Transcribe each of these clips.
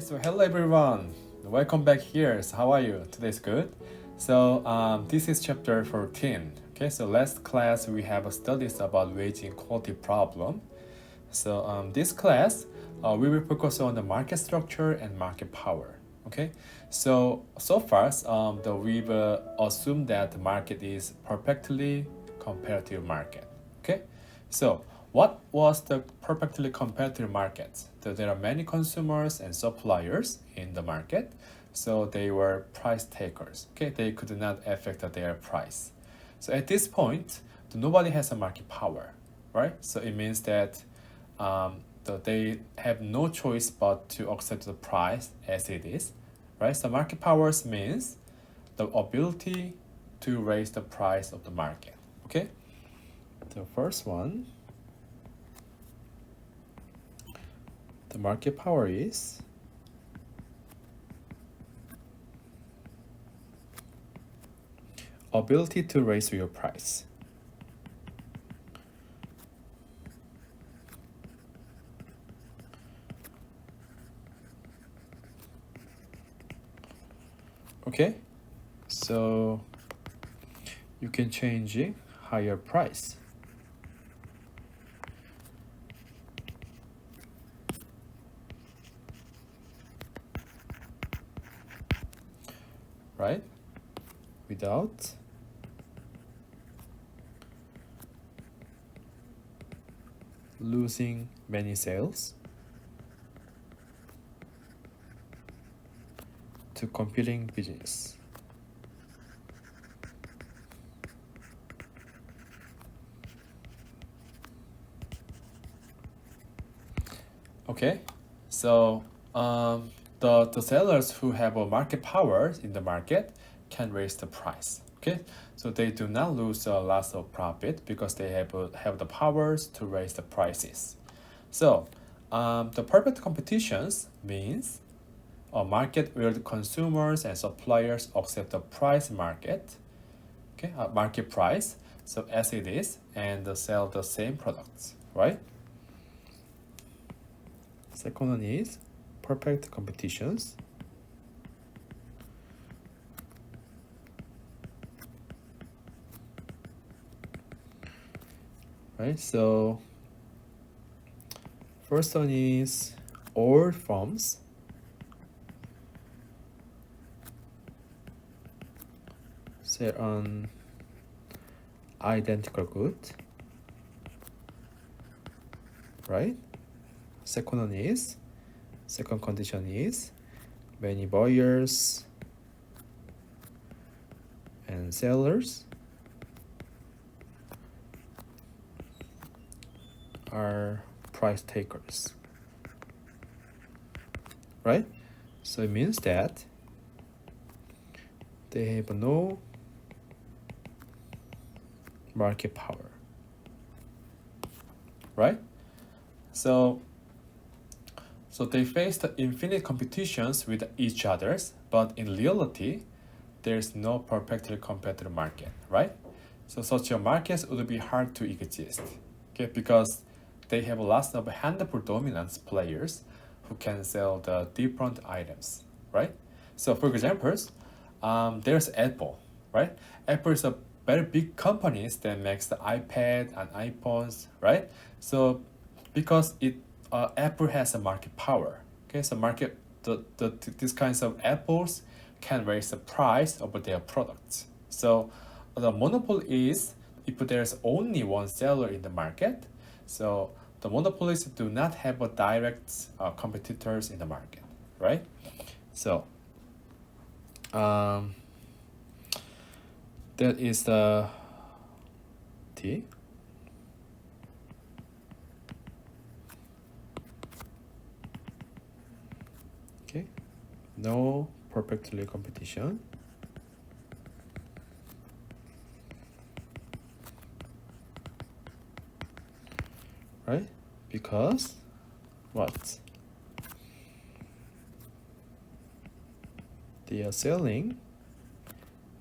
So hello everyone, welcome back here. So how are you? Today's good. So this is chapter 14. Okay, so last class we have studies about wage inequality problem. So this class we will focus on the market structure and market power. Okay, so far we've assumed that the market is perfectly competitive market. Okay, so what was the perfectly competitive market? So there are many consumers and suppliers in the market, so they were price takers. Okay, they could not affect their price. So at this point, nobody has a market power, right? So it means that they have no choice but to accept the price as it is, right? So market powers means the ability to raise the price of the market. Okay, the first one, the market power is ability to raise your price. Okay, so you can change it higher price. Right? Without losing many sales to competing business. Okay, so the sellers who have a market power in the market can raise the price. Okay, so they do not lose a lot of profit because they have the powers to raise the prices. So the perfect competitions means a market where the consumers and suppliers accept the price market, okay, market price, so as it is, and sell the same products, right? Second one is perfect competitions. Right, so first one is all firms sell an identical good, right? Second condition is many buyers and sellers are price takers, right? So it means that they have no market power, right? So they face the infinite competitions with each others, but in reality, there's no perfectly competitive market, right? So such a market would be hard to exist, okay, because they have lots of handful dominant players who can sell the different items, right? So for examples, there's Apple, right? Apple is a very big company that makes the iPad and iPhones, right? So because Apple has a market power, okay, so these kinds of apples can raise the price of their products. So the monopoly is if there's only one seller in the market, so the monopolists do not have a direct competitors in the market, right? So that is the T. Okay, no perfectly competition. Right? Because what? They are selling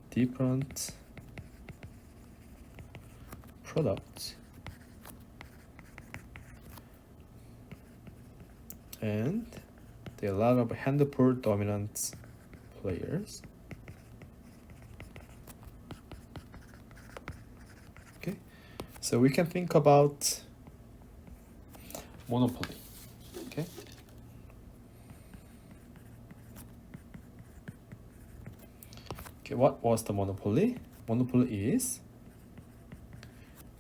different products and there are a lot of handful dominant players. Okay, so we can think about monopoly. Okay. Okay, what was the monopoly? Monopoly is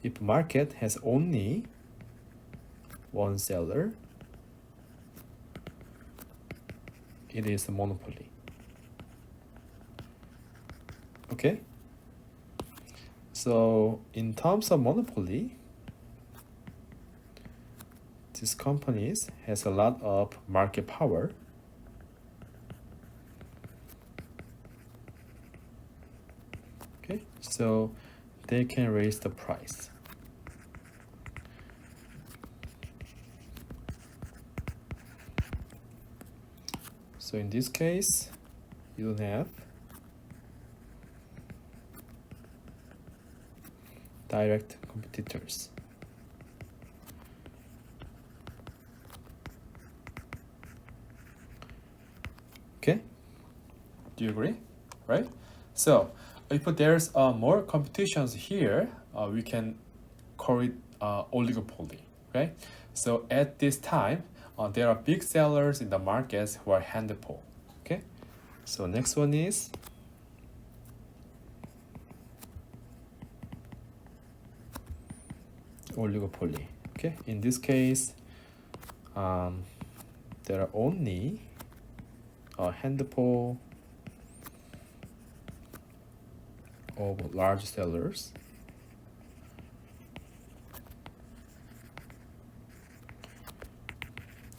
if market has only one seller, it is a monopoly. Okay? So in terms of monopoly, these companies has a lot of market power. Okay, so they can raise the price. So in this case, you don't have direct competitors. Okay, do you agree? Right? So if there's more competitions here, we can call it oligopoly. Okay, so at this time, there are big sellers in the markets who are handful. Okay, so next one is oligopoly. Okay, in this case, there are only a handful of large sellers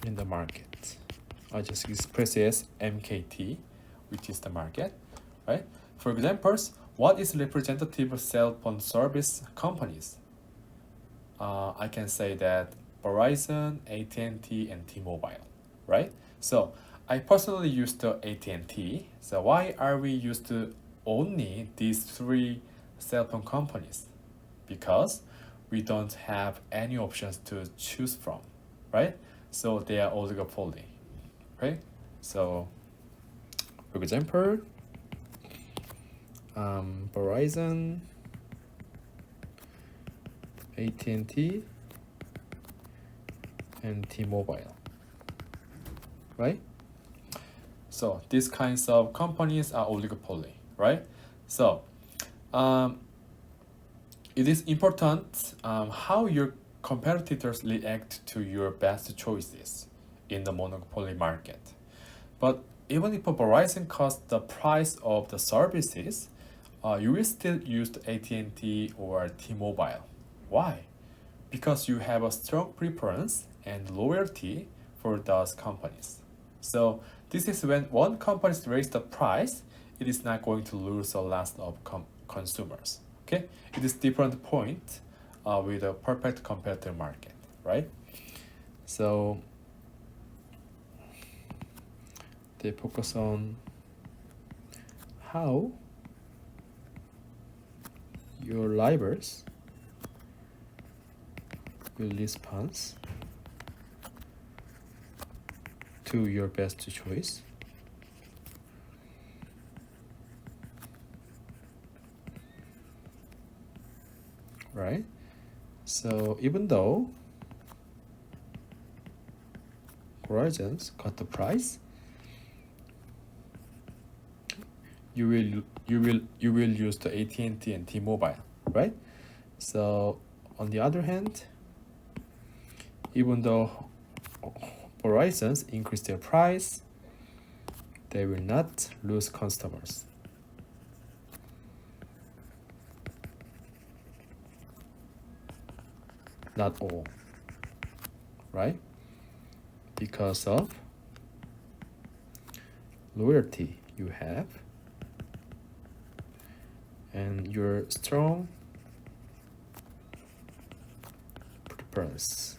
in the market. I just express it as MKT, which is the market, right? For examples, what is representative cell phone service companies? I can say that Verizon, AT&T, and T-Mobile, right? So I personally use the AT&T. So why are we used to only these three cell phone companies? Because we don't have any options to choose from, right? So they are oligopoly, right? So for example, Verizon, AT&T, and T-Mobile, right? So these kinds of companies are oligopoly, right? So it is important how your competitors react to your best choices in the monopoly market. But even if Verizon cuts the price of the services, you will still use the AT&T or T-Mobile. Why? Because you have a strong preference and loyalty for those companies. So this is when one company raises the price, it is not going to lose a lot of consumers. Okay, it is different point with a perfect competitor market, right? So they focus on how your rivals will respond to your best choice. Right? So even though Verizon's cut the price, you will use the AT&T and T-Mobile, right? So on the other hand, even though Verizon's increase their price, they will not lose customers. Not all, right? Because of loyalty you have and your strong preference.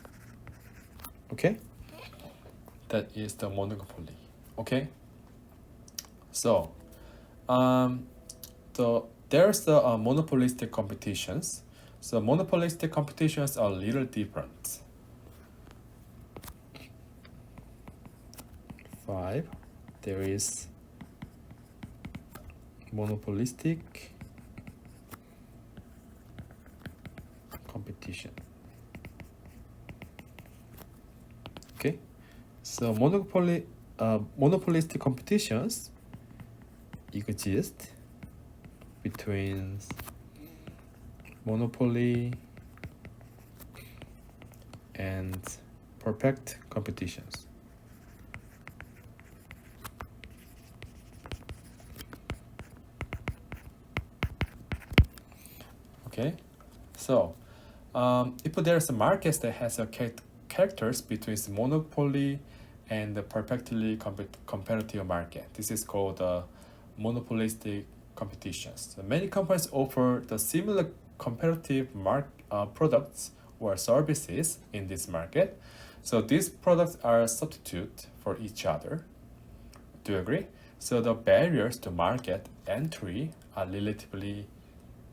Okay? That is the monopoly. Okay? So, there's the monopolistic competitions. So monopolistic competitions are a little different. 5, there is monopolistic competition. Okay, so monopolistic competitions exist between monopoly and perfect competitions. Okay, so if there's a market that has a characters between monopoly and the perfectly competitive market, this is called monopolistic competitions. So many companies offer the similar competitive products or services in this market. So these products are substitute for each other. Do you agree? So the barriers to market entry are relatively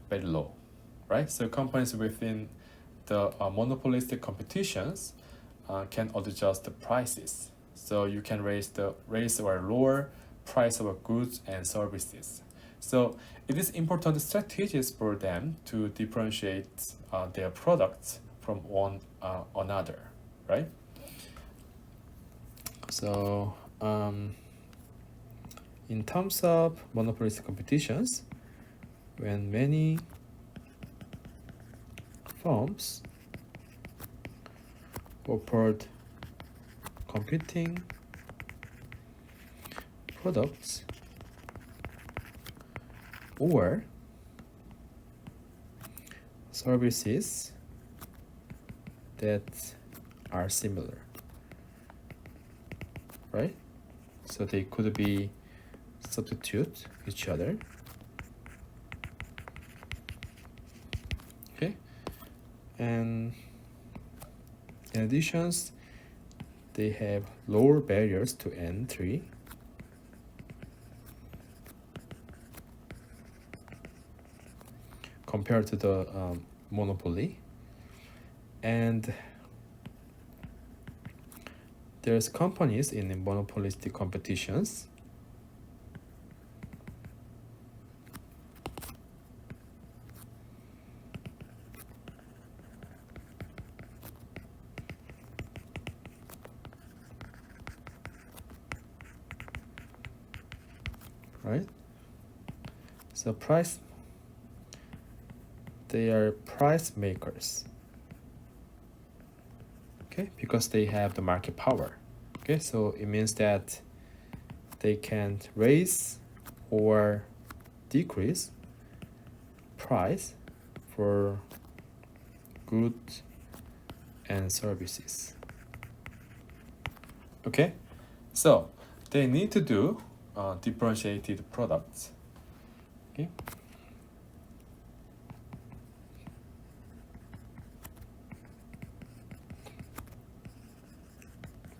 very low, right? So companies within the monopolistic competitions can adjust the prices. So you can raise or lower price of goods and services. So it is important strategies for them to differentiate their products from one another, right? So in terms of monopolistic competitions, when many firms offered competing products or services that are similar, right? So they could be substitute each other. Okay, and in addition, they have lower barriers to entry compared to the monopoly, and there's companies in monopolistic competitions right? So they are price makers, okay, because they have the market power. Okay, so it means that they can raise or decrease price for goods and services. Okay, so they need to do differentiated products. Okay.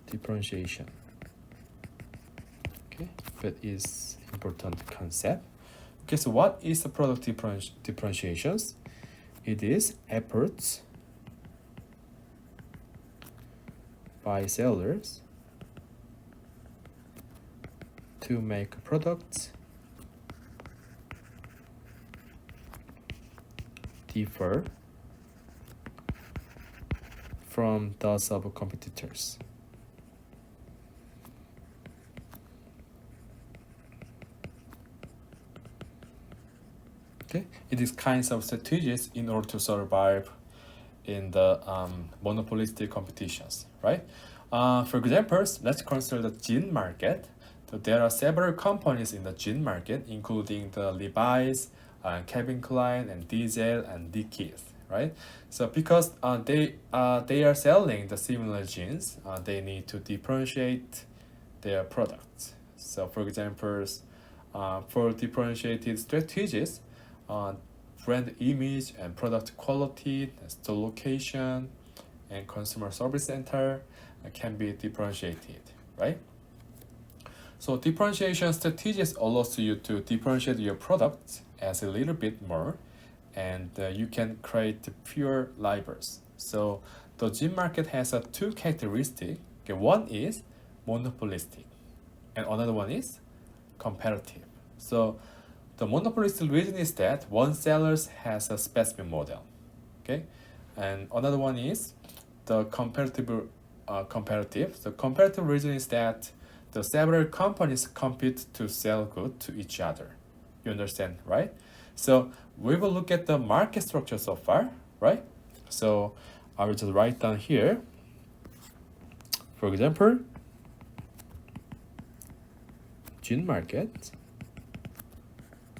Differentiation. Okay, that is important concept. Okay, so what is the product differentiations? It is efforts by sellers to make products differ from those of competitors. Okay, it is kinds of strategies in order to survive in the monopolistic competitions, right? For example, let's consider the jean market. So there are several companies in the jean market, including the Levi's, Calvin Klein, and Diesel and Dickies, right? So because they are selling the similar jeans, they need to differentiate their products. So for example, for differentiated strategies, brand image and product quality, store location, and consumer service center can be differentiated, right? So differentiation strategies allows you to differentiate your products as a little bit more, and you can create pure rivals. So the gym market has two characteristics. Okay, one is monopolistic, and another one is comparative. So the monopolistic reason is that one seller has a specific model, okay, and another one is the comparative. The comparative reason is that the several companies compete to sell goods to each other. You understand, right? So we will look at the market structure so far, right? So I will just write down here. For example, gene market.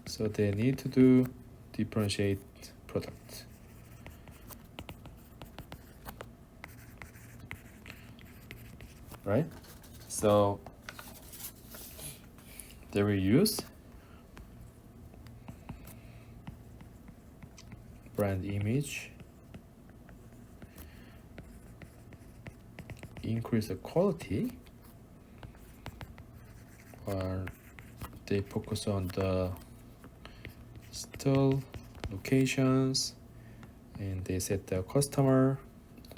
So they need to do differentiate product. Right? So they will use brand image, increase the quality, or they focus on the store locations, and they set the customer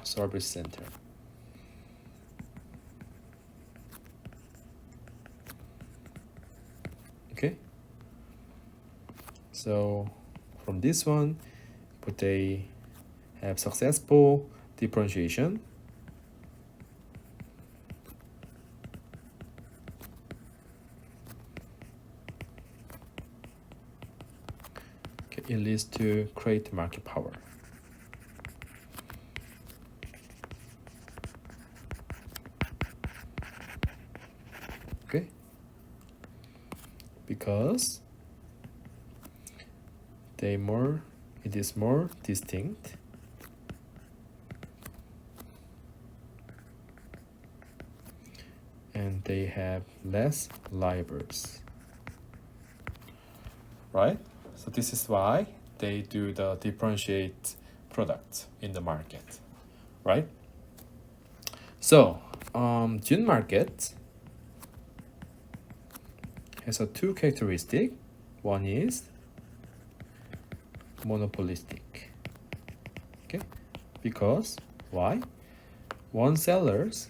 service center. Okay, so from this one, but they have successful differentiation. Okay, it leads to create market power. Okay, because it is more distinct and they have less rivals, right? So this is why they do the differentiate product in the market, right? So gene market has a two characteristic. One is monopolistic. Okay, because why? One sellers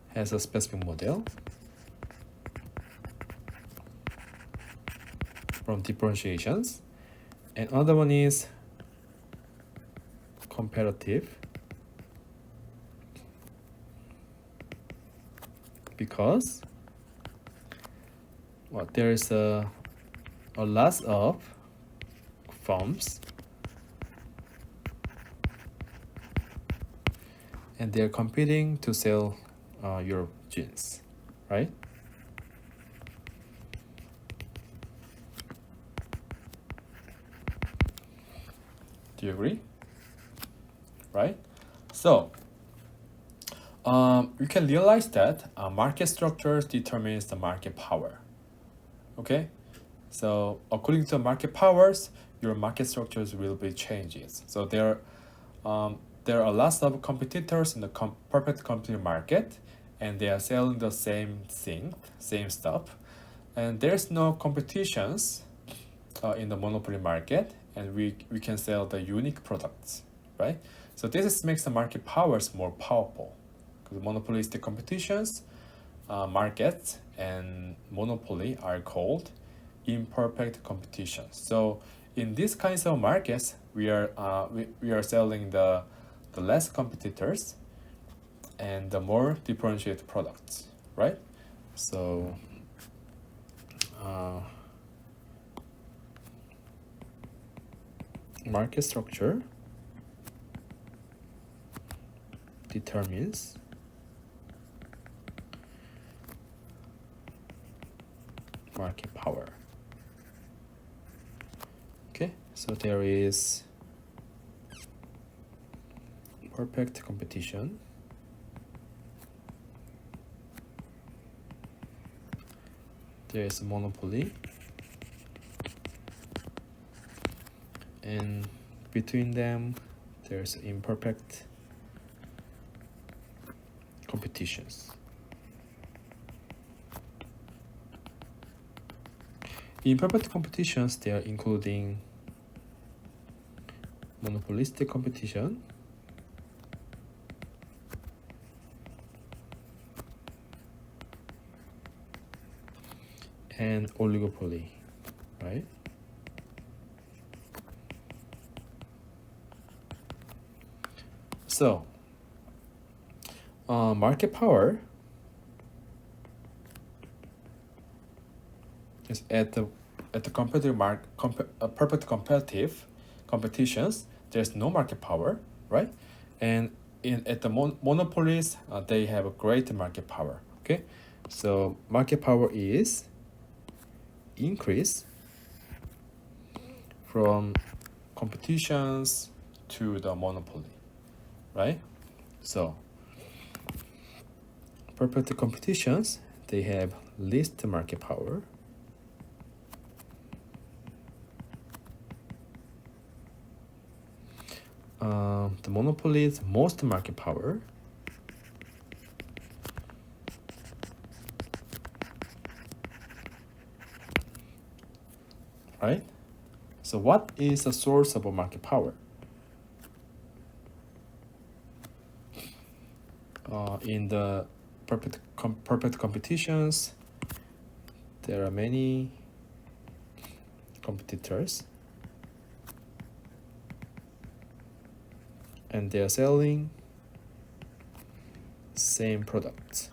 has a specific model from differentiations, and another one is comparative, because there is a lot of firms and they're competing to sell your jeans, right? Do you agree? Right? So you can realize that market structures determines the market power. Okay, so according to market powers, your market structures will be changes. So there are lots of competitors in the perfect competitive market, and they are selling the same thing, same stuff, and there's no competitions in the monopoly market, and we can sell the unique products, right? So this makes the market powers more powerful, because monopolistic competitions, markets and monopoly are called imperfect competitions. So in these kinds of markets, we are selling the less competitors and the more differentiated products, right? So market structure determines market power. Okay, so there is perfect competition, there is a monopoly, and between them there's imperfect competitions. Imperfect competitions, they are including monopolistic competition, and oligopoly, right? So, market power is at the competitive perfect competitive competitions. There's no market power, right? And at the monopolies, they have a great market power. Okay, so market power is increase from competitions to the monopoly, right? So perfect competitions, they have least market power. The monopoly's most market power. Right? So what is the source of a market power? In the perfect competitions, there are many competitors, and they are selling same products.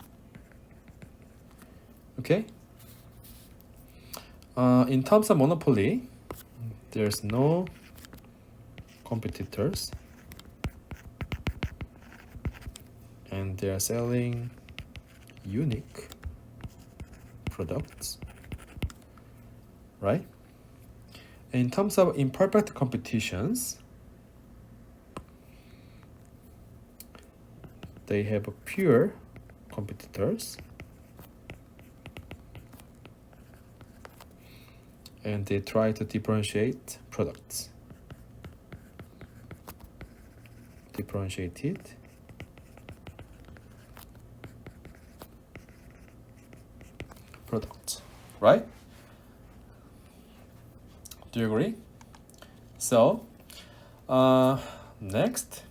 Okay. In terms of monopoly, there's no competitors, and they are selling unique products, right? In terms of imperfect competitions, they have pure competitors, and they try to differentiate products. Differentiated products, right? Do you agree? So, next,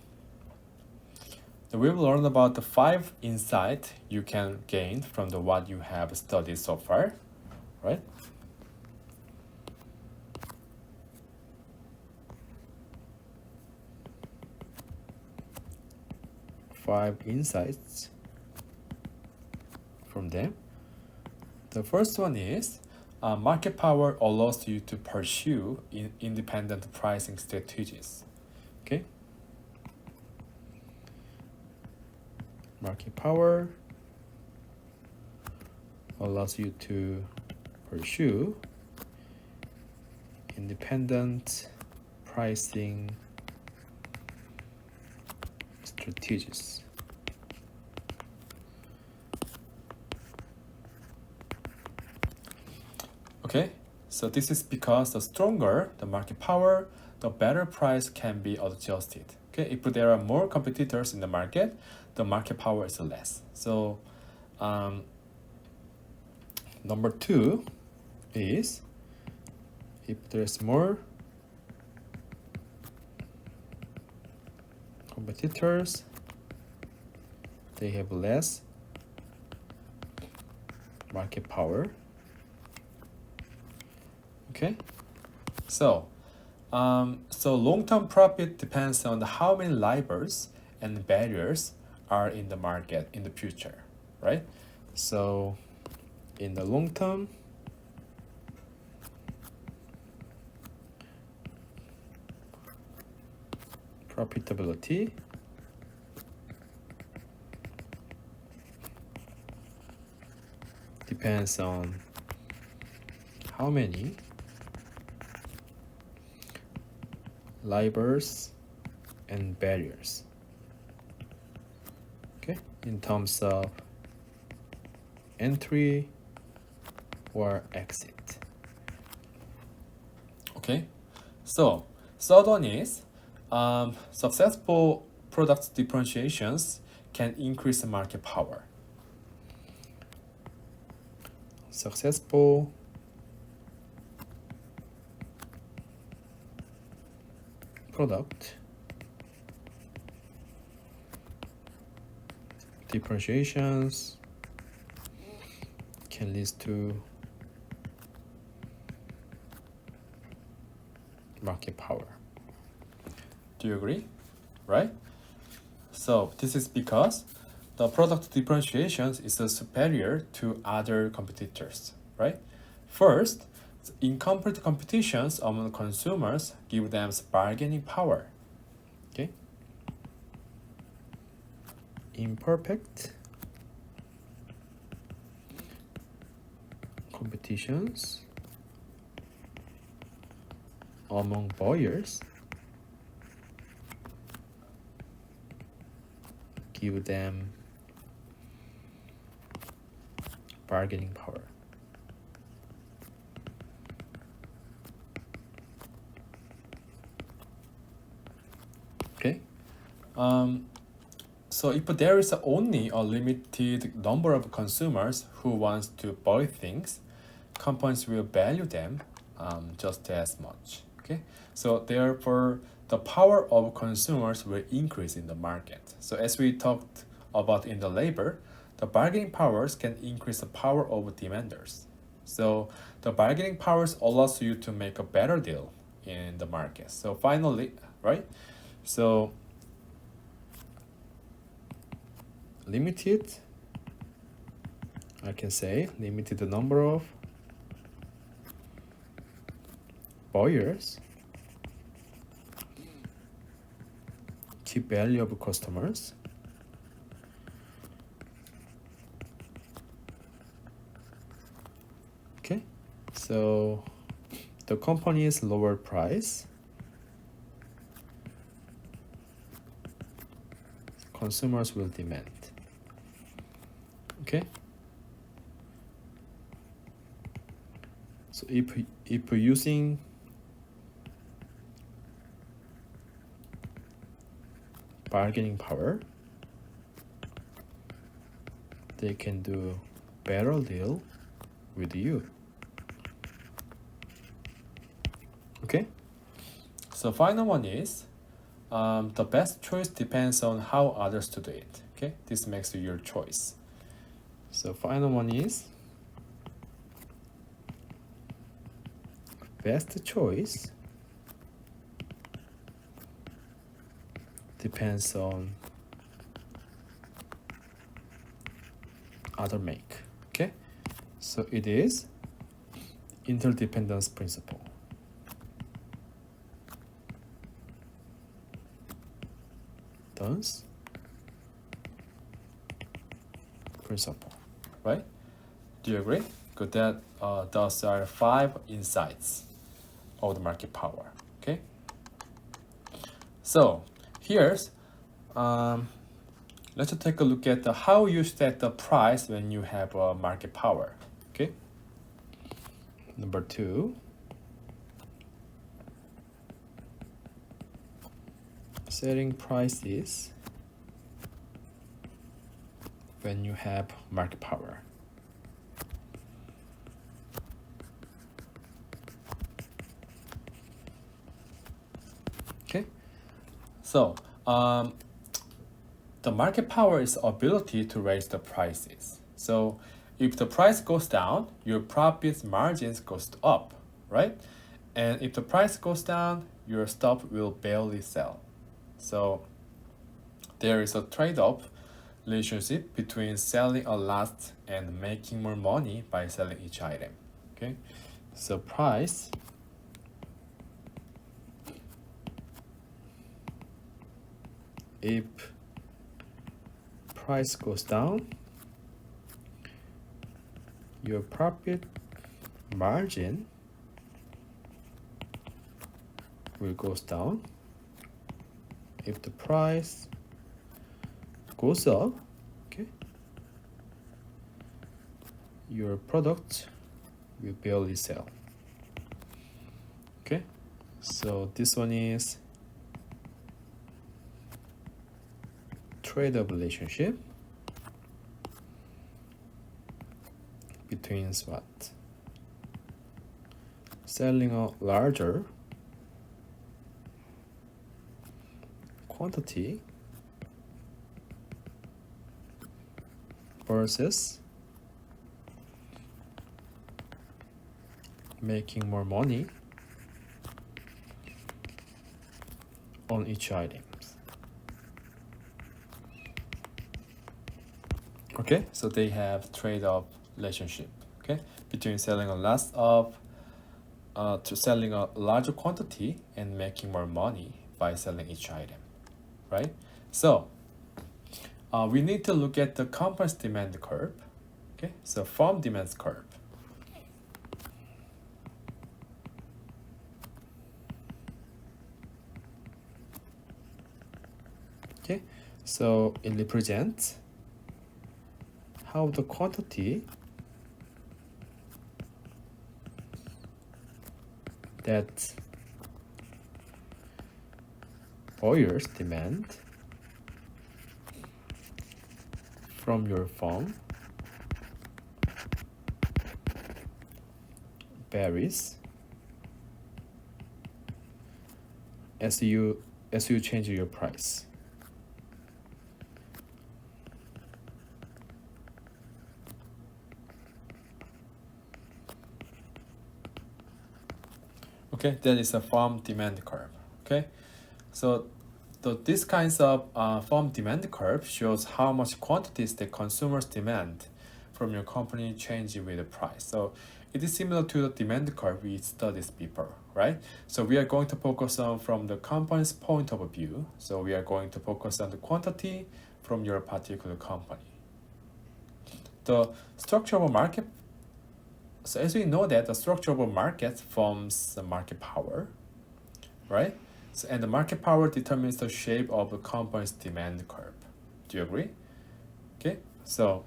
we will learn about the 5 insights you can gain from the what you have studied so far, right? Five insights from them. The first one is market power allows you to pursue independent pricing strategies. Okay. Market power allows you to pursue independent pricing strategies. Okay, so this is because the stronger the market power, the better price can be adjusted. Okay, if there are more competitors in the market power is less. So number 2 is if there's more competitors, they have less market power. Okay, so long-term profit depends on how many levers and barriers are in the market in the future, right? So in the long term, profitability depends on how many levers and barriers, okay, in terms of entry or exit. Okay, so third one is successful product differentiations can increase the market power. Successful product differentiations can lead to market power. Do you agree? Right? So this is because the product differentiation is superior to other competitors, right? First, incomplete competitions among consumers give them bargaining power. Okay? Imperfect competitions among buyers give them bargaining power. Okay. So if there is only a limited number of consumers who wants to buy things, companies will value them just as much. Okay. So therefore, the power of consumers will increase in the market. So as we talked about in the labor, the bargaining powers can increase the power of demanders. So the bargaining powers allows you to make a better deal in the market. So finally, right? So limited, I can say limited number of buyers keep value of customers. Okay, so the company's lower price, consumers will demand. Okay, so if using bargaining power, they can do better deal with you. Okay, so final one is the best choice depends on how others to do it. Okay, this makes your choice. So final one is best choice depends on other make. Okay, so it is interdependence principle. Thus principle, right? Do you agree? Good. That those are 5 insights of the market power. Okay. So here's let's take a look at how you set the price when you have a market power. Okay. Number 2. Setting prices when you have market power. Okay, so the market power is ability to raise the prices. So if the price goes down, your profit margins goes up, right? And if the price goes down, your stock will barely sell. So there is a trade-off relationship between selling a lot and making more money by selling each item. Okay, so price if price goes down, your profit margin will goes down. If the price goes up, okay, your product will barely sell. Okay, so this one is trade-off relationship between what? Selling a larger quantity versus making more money on each item. Okay, so they have trade-off relationship, okay, between selling a less of to selling a larger quantity and making more money by selling each item, right? So we need to look at the company's demand curve, okay? So firm demand curve. Okay, so it represents how the quantity that buyers demand from your firm varies as you change your price. Okay, that is a firm demand curve. Okay, so this kinds of firm demand curve shows how much quantities the consumers demand from your company change with the price. So it is similar to the demand curve we studied before, right? So we are going to focus on from the company's point of view. So we are going to focus on the quantity from your particular company. The structure of a market. So as we know that the structure of a market forms the market power, right? So, and the market power determines the shape of a company's demand curve. Do you agree? Okay, so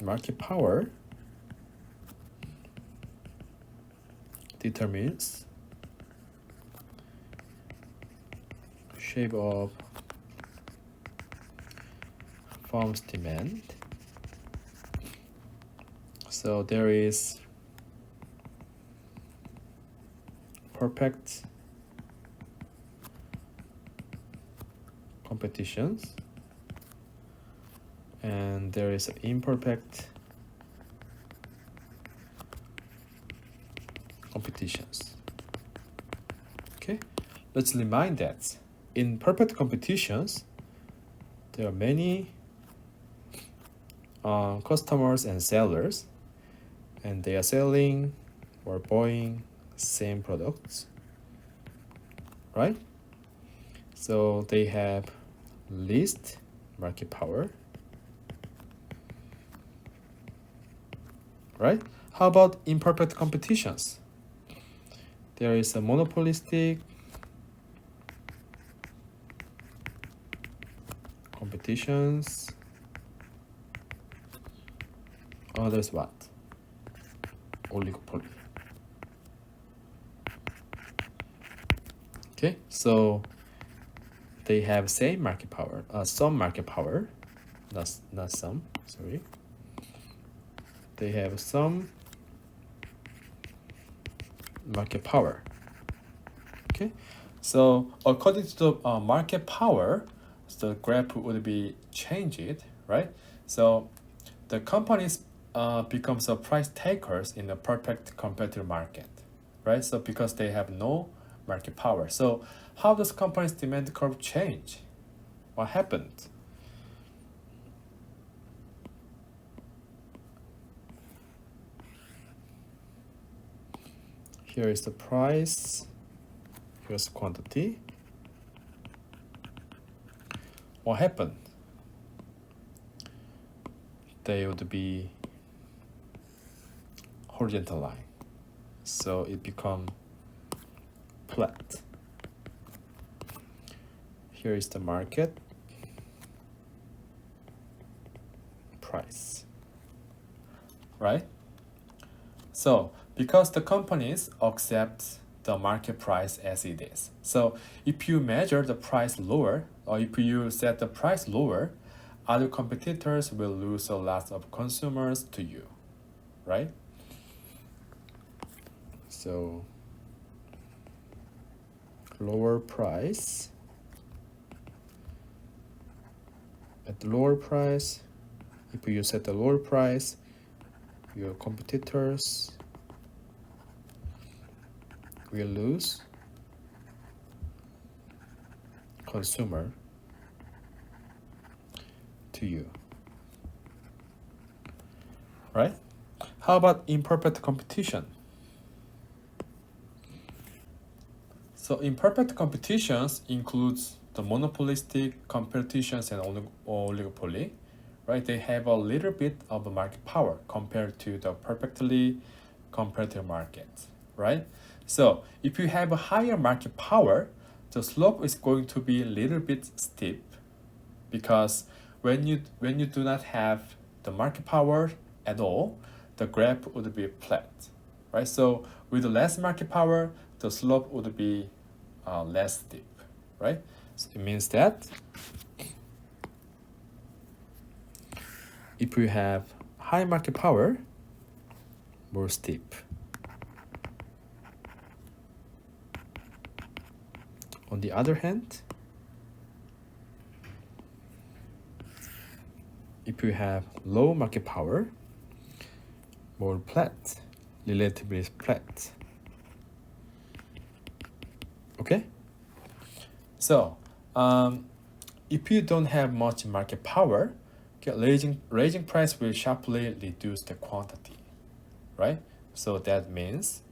market power determines shape of firm's demand. So there is perfect competitions and there is imperfect competitions. Okay, let's remind that in perfect competitions there are many customers and sellers, and they are selling or buying same products, right? So they have least market power, right? How about imperfect competitions? There is a monopolistic competitions. There's what? Oligopoly. Okay, so they have same market power, some market power, not some, sorry. They have some market power. Okay, so according to the market power, the graph would be changed, right? So the companies becomes a price takers in a perfect competitive market, right? So because they have no market power. So how does company's demand curve change? What happened? Here is the price, here's quantity. What happened? They would be horizontal line. So it become flat. Here is the market price, right? So because the companies accept the market price as it is. So if you measure the price lower, or if you set the price lower, other competitors will lose a lot of consumers to you, right? So lower price, at lower price, if you set a lower price, your competitors will lose consumer to you. Right? How about imperfect competition? So imperfect competitions includes the monopolistic competitions and oligopoly, right? They have a little bit of a market power compared to the perfectly competitive market, right? So if you have a higher market power, the slope is going to be a little bit steep, because when you do not have the market power at all, the graph would be flat, right? So with less market power, the slope would be less steep, right? So it means that if you have high market power, more steep. On the other hand, if you have low market power, more flat, relatively flat. Okay? So, if you don't have much market power, raising price will sharply reduce the quantity, right? So that means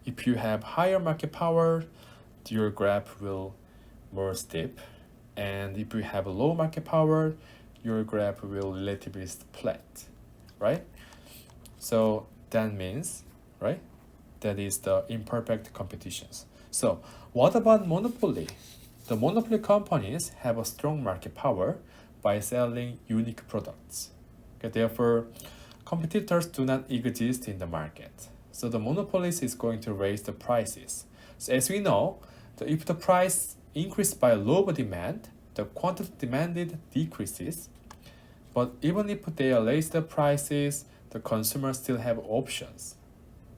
if you have higher market power, your graph will more steep, and if you have a low market power, your graph will relatively flat, right? So that means, right, that is the imperfect competitions. So what about monopoly? The monopoly companies have a strong market power by selling unique products. Okay, therefore, competitors do not exist in the market. So the monopolist is going to raise the prices. So as we know, if the price increases by low demand, the quantity demanded decreases. But even if they raise the prices, the consumers still have options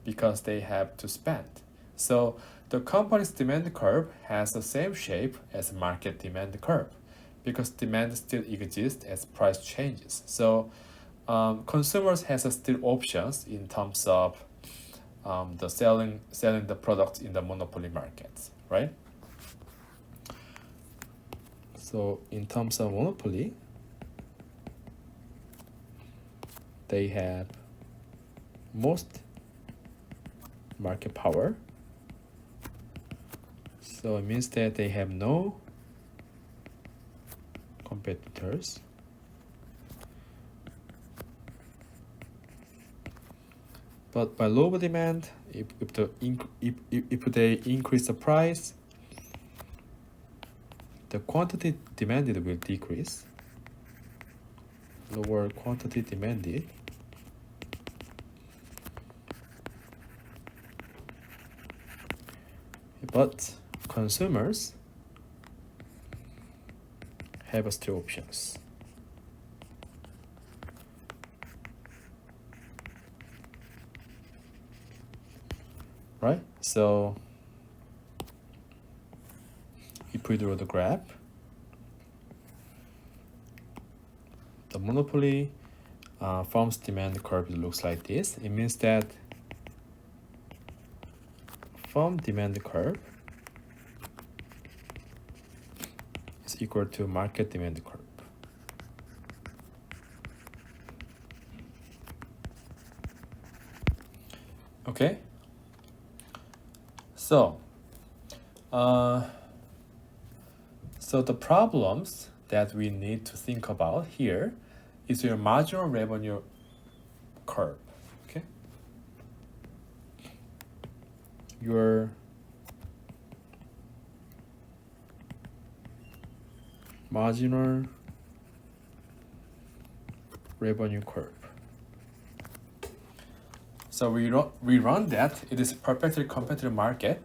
because they have to spend. So the company's demand curve has the same shape as market demand curve because demand still exists as price changes. So consumers has still options in terms of the selling the products in the monopoly markets, right? So in terms of monopoly, they have most market power. So it means that they have no competitors. But by low demand, if they increase the price, the quantity demanded will decrease. Lower quantity demanded. But consumers have still options. Right? So if we draw the graph, the monopoly firm's demand curve looks like this. It means that firm demand curve is equal to market demand curve. Okay? So the problems that we need to think about here is your marginal revenue curve. Okay? Your marginal revenue curve. So we run that. It is a perfectly competitive market.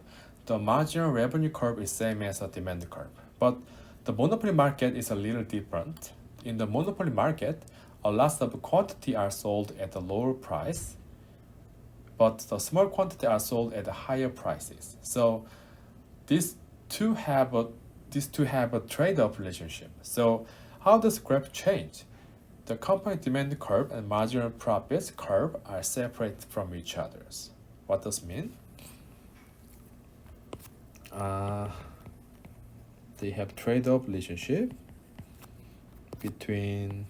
The marginal revenue curve is same as a demand curve. But the monopoly market is a little different. In the monopoly market, a lot of quantity are sold at a lower price, but the small quantity are sold at higher prices. So these two have a trade-off relationship. So how does graph change? The company demand curve and marginal profits curve are separate from each others. What does it mean? They have trade-off relationship between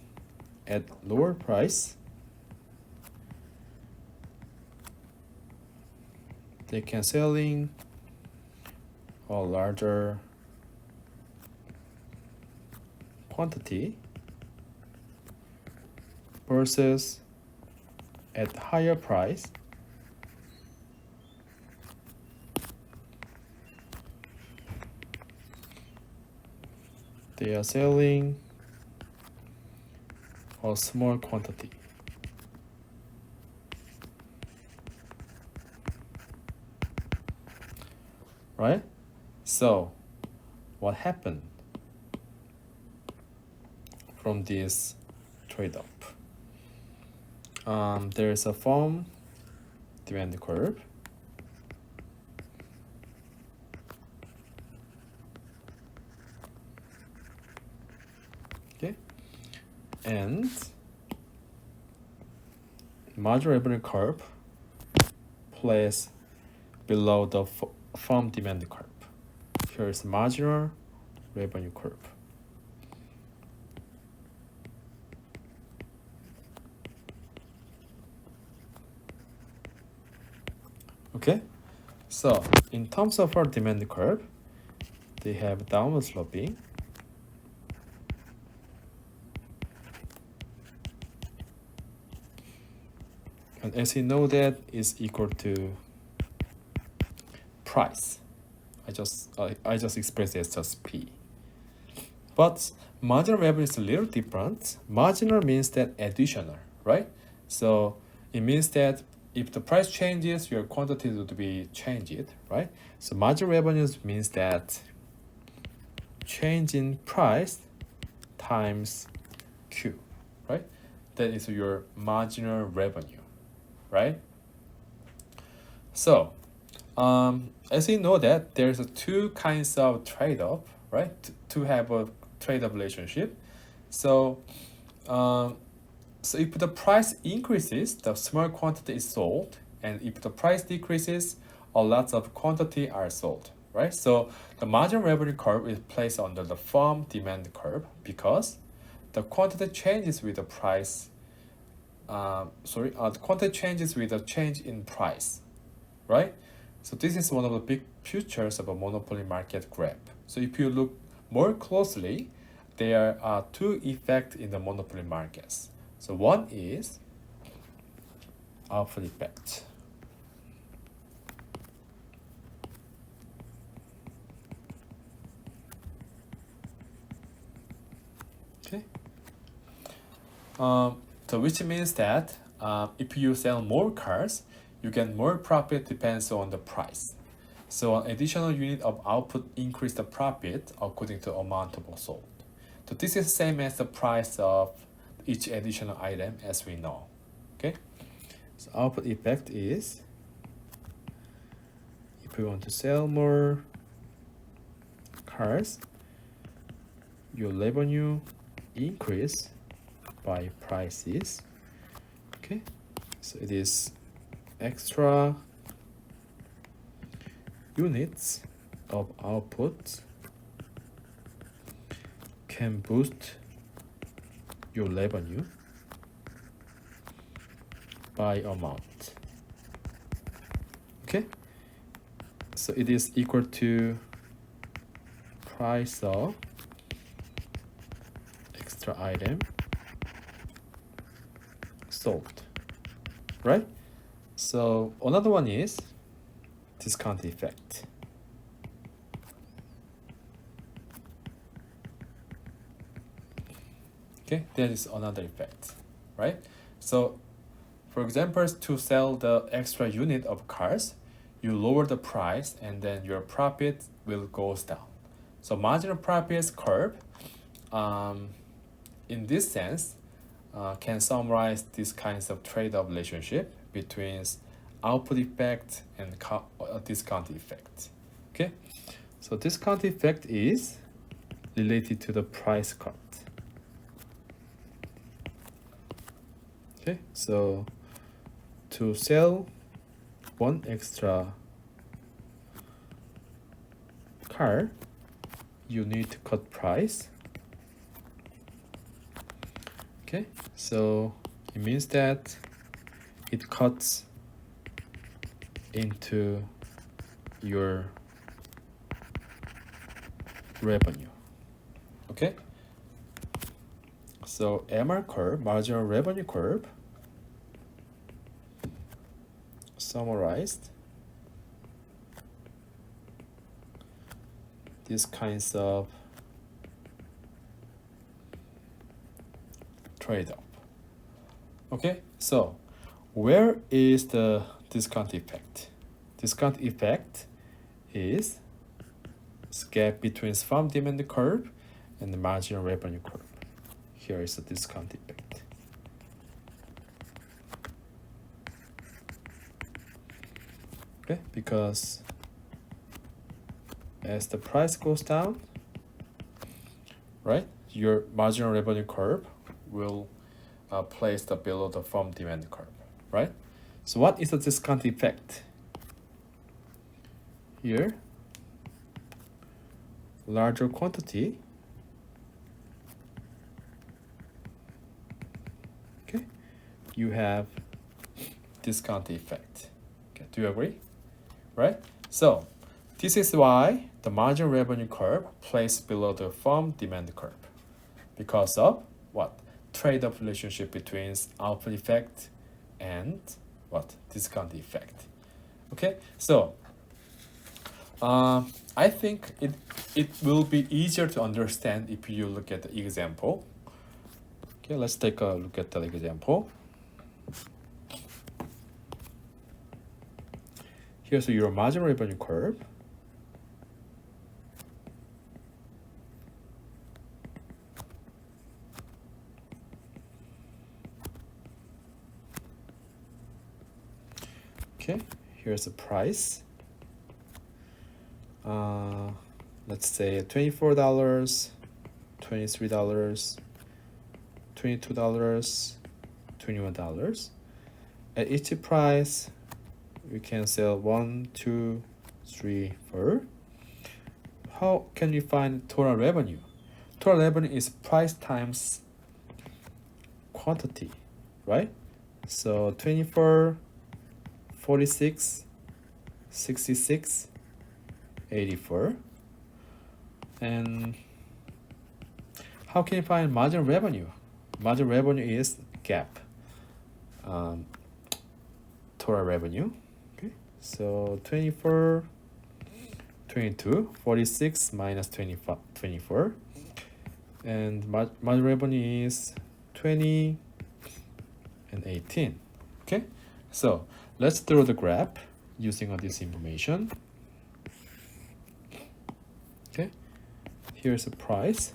at lower price they can selling a larger quantity versus at higher price they are selling a small quantity. Right? So what happened from this trade-off? There is a firm demand curve. Okay, and marginal revenue curve placed below the firm demand curve. Here is marginal revenue curve. Okay, so in terms of our demand curve, they have downward sloping. And as you know, that is equal to price. I just expressed it as just P. But marginal revenue is a little different. Marginal means that additional, right? So it means that if the price changes, your quantity would be changed, right? So marginal revenues means that change in price times Q, right? That is your marginal revenue, right? So as you know that there's two kinds of trade-off, right? To have a trade-off relationship. So so if the price increases, the small quantity is sold, and if the price decreases, a lot of quantity are sold, right? So the marginal revenue curve is placed under the firm demand curve because the quantity changes with the price. The quantity changes with the change in price, right? So this is one of the big features of a monopoly market graph. So if you look more closely, there are two effects in the monopoly markets. So one is output effect. Okay. So which means that if you sell more cars, you get more profit depends on the price. So an additional unit of output increase the profit according to amount of sold. So this is same as the price of each additional item as we know. Okay. So output effect is if you want to sell more cars, your revenue increase by prices. Okay. So it is extra units of output can boost your revenue by amount. Okay, so it is equal to price of extra item sold, right? So another one is discount effect. Okay, that is another effect, right? So for example, to sell the extra unit of cars, you lower the price and then your profit will goes down. So marginal profits curve in this sense can summarize these kinds of trade-off relationship between output effect and discount effect. Okay, so discount effect is related to the price cut. Okay, so to sell one extra car, you need to cut price. Okay, so it means that it cuts into your revenue. Okay, so MR curve, marginal revenue curve, summarized these kinds of trade-off. Okay, so where is the discount effect? Discount effect is gap between firm demand curve and the marginal revenue curve. Here is the discount effect. Okay, because as the price goes down, right, your marginal revenue curve will place below the firm demand curve, right? So what is the discount effect? Here, larger quantity, okay, you have discount effect. Okay, do you agree? Right? So this is why the marginal revenue curve plays below the firm demand curve, because of what? Trade-off relationship between output effect and what? Discount effect. Okay, so I think it will be easier to understand if you look at the example. Okay, let's take a look at the example. Here's your marginal revenue curve. Okay, here's the price. Let's say $24, $23, $22, $21. At each price, we can sell 1, 2, 3, 4. How can we find total revenue? Total revenue is price times quantity, right? So 24, 46, 66, 84. And how can you find marginal revenue? Marginal revenue is gap. Total revenue. Okay, so 24, 22, 46 minus 25, 24. And marginal revenue is 20 and 18. Okay, so let's draw the graph using this information. Okay, here's the price,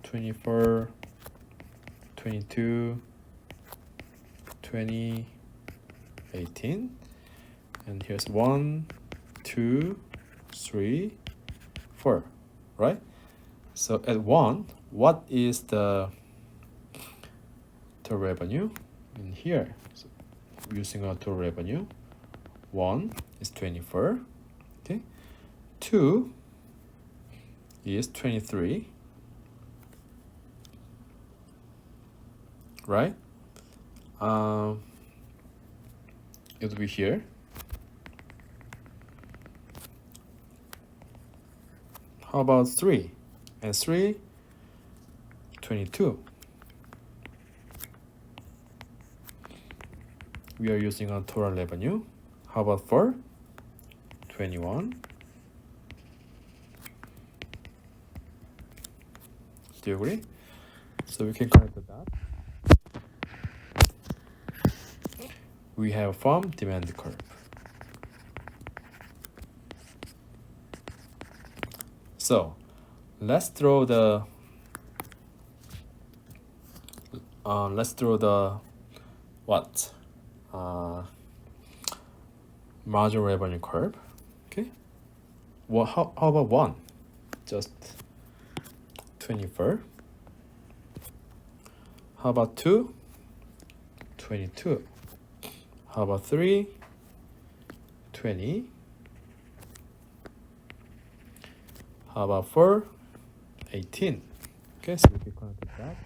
24, 22, 20, 18, and here's 1, 2, 3, 4, right? So at 1, what is the revenue in here? So using our total revenue, 1 is 24, okay, 2 is 23, right? It will be here. How about 3? And 3, 22. We are using our total revenue. How about 4? 21. Do you agree? So we can connect the dots. We have firm demand curve. So let's draw the what? Marginal revenue curve. Okay. Well, how about 1? Just 24. How about 2? 22. How about 3? 20. How about for 18? Okay, so if you connect that,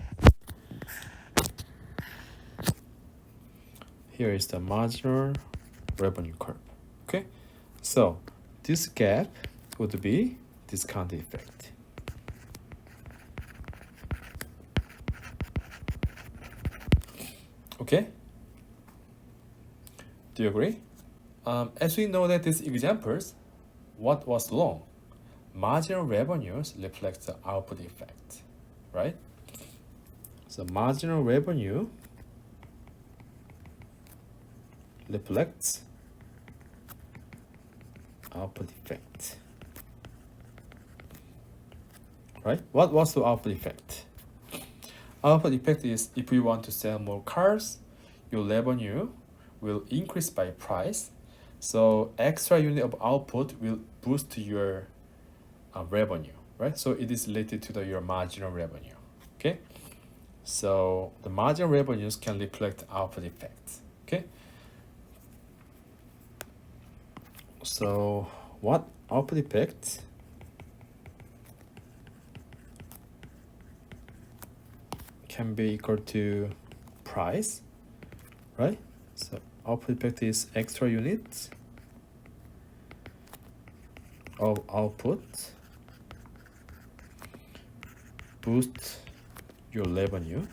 here is the marginal revenue curve. Okay, so this gap would be discount effect. Okay, do you agree? As we know that these examples, what was wrong? Marginal revenues reflect the output effect, right? So marginal revenue reflects output effect, right? What was the output effect? Output effect is if we want to sell more cars, your revenue will increase by price. So extra unit of output will boost your revenue, right? So it is related to your marginal revenue. Okay, so the marginal revenues can reflect output effects. Okay, so what output effect can be equal to price, right? So output effect is extra units of output boost your revenue,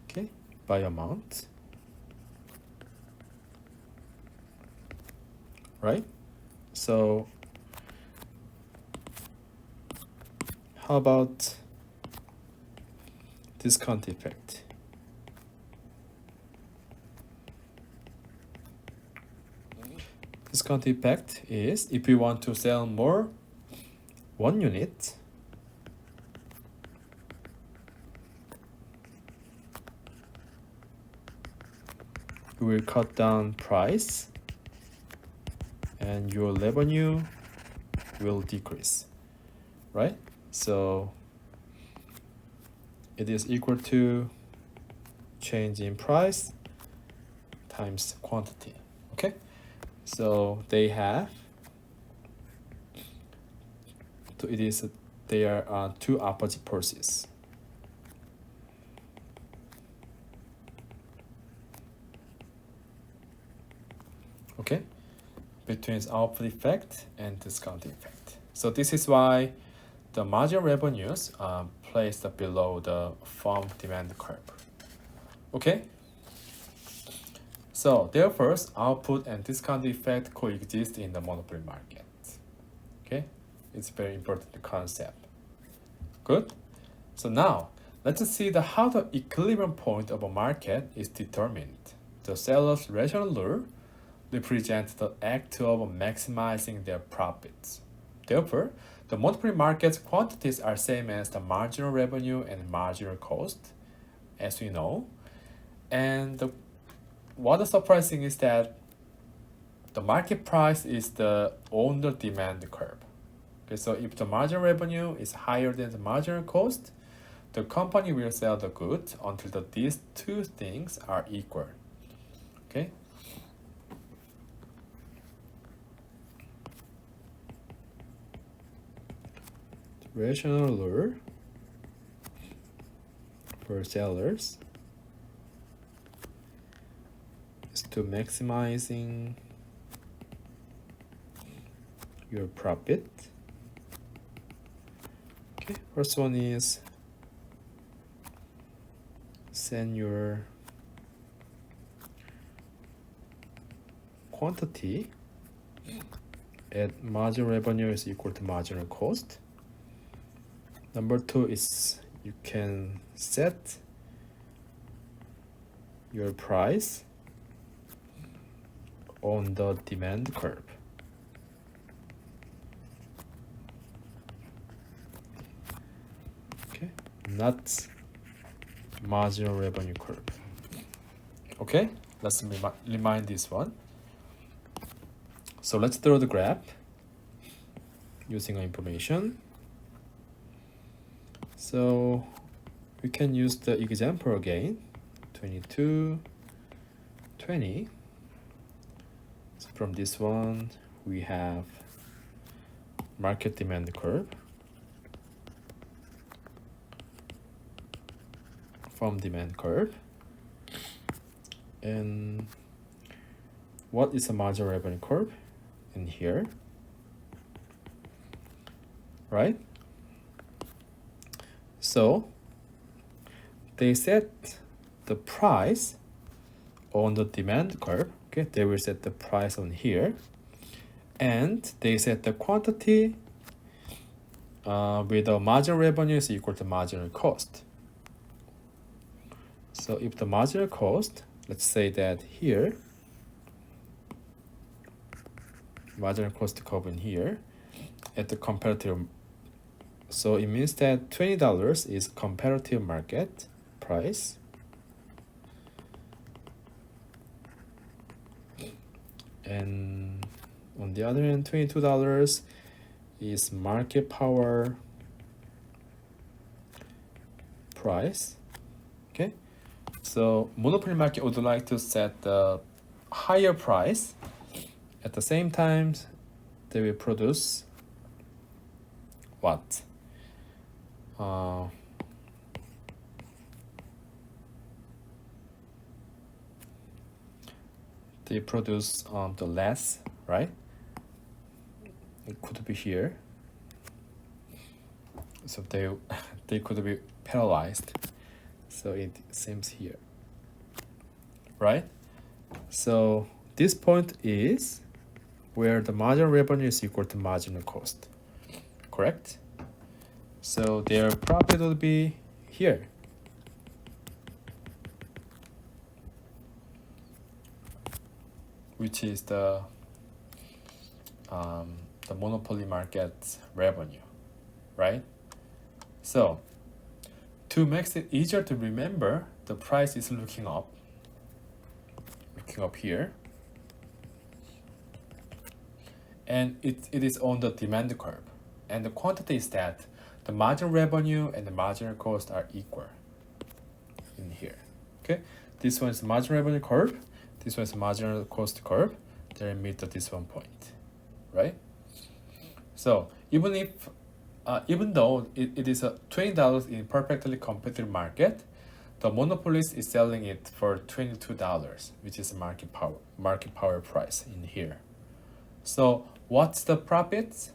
okay, by amount, right? So how about discount effect? Discount effect is if you want to sell more 1 unit, you will cut down price and your revenue will decrease, right? So it is equal to change in price times quantity. Okay, so they are two opposite forces. Okay, between output effect and discount effect. So this is why the marginal revenues are placed below the firm demand curve. Okay, so therefore output and discount effect coexist in the monopoly market. Okay, it's a very important concept. Good. So now let's see how the equilibrium point of a market is determined. The seller's rational rule represents the act of maximizing their profits. Therefore, the monopoly market's quantities are same as the marginal revenue and marginal cost, as we know. And what is surprising is that the market price is the owner demand curve. Okay, so if the marginal revenue is higher than the marginal cost, the company will sell the goods until these two things are equal. Okay. Rational rule for sellers is to maximizing your profit. Okay, first one is send your quantity at marginal revenue is equal to marginal cost. Number two is you can set your price on the demand curve. Okay, not marginal revenue curve. Okay, let's remind this one. So let's draw the graph using our information. So we can use the example again, 22, 20. So from this one, we have market demand curve. From demand curve. And what is a marginal revenue curve? In here, right? So they set the price on the demand curve. Okay, they will set the price on here, and they set the quantity with the marginal revenue is equal to marginal cost. So if the marginal cost, let's say that here, marginal cost curve in here at the comparative, so it means that $20 is comparative market price, and on the other hand, $22 is market power price. Okay, so monopoly market would like to set the higher price. At the same time, they will produce what? They produce the less, right? It could be here. So they could be penalized. So it seems here, right? So this point is where the marginal revenue is equal to marginal cost, correct? So their profit will be here. Which is the monopoly market revenue, right? So to make it easier to remember, the price is looking up here, and it is on the demand curve, and the quantity is that the marginal revenue and the marginal cost are equal in here. Okay, this one is marginal revenue curve, this one is marginal cost curve. They meet at this one point, right? So even though it is a $20 in perfectly competitive market, the monopolist is selling it for $22, which is market power price in here. So what's the profit?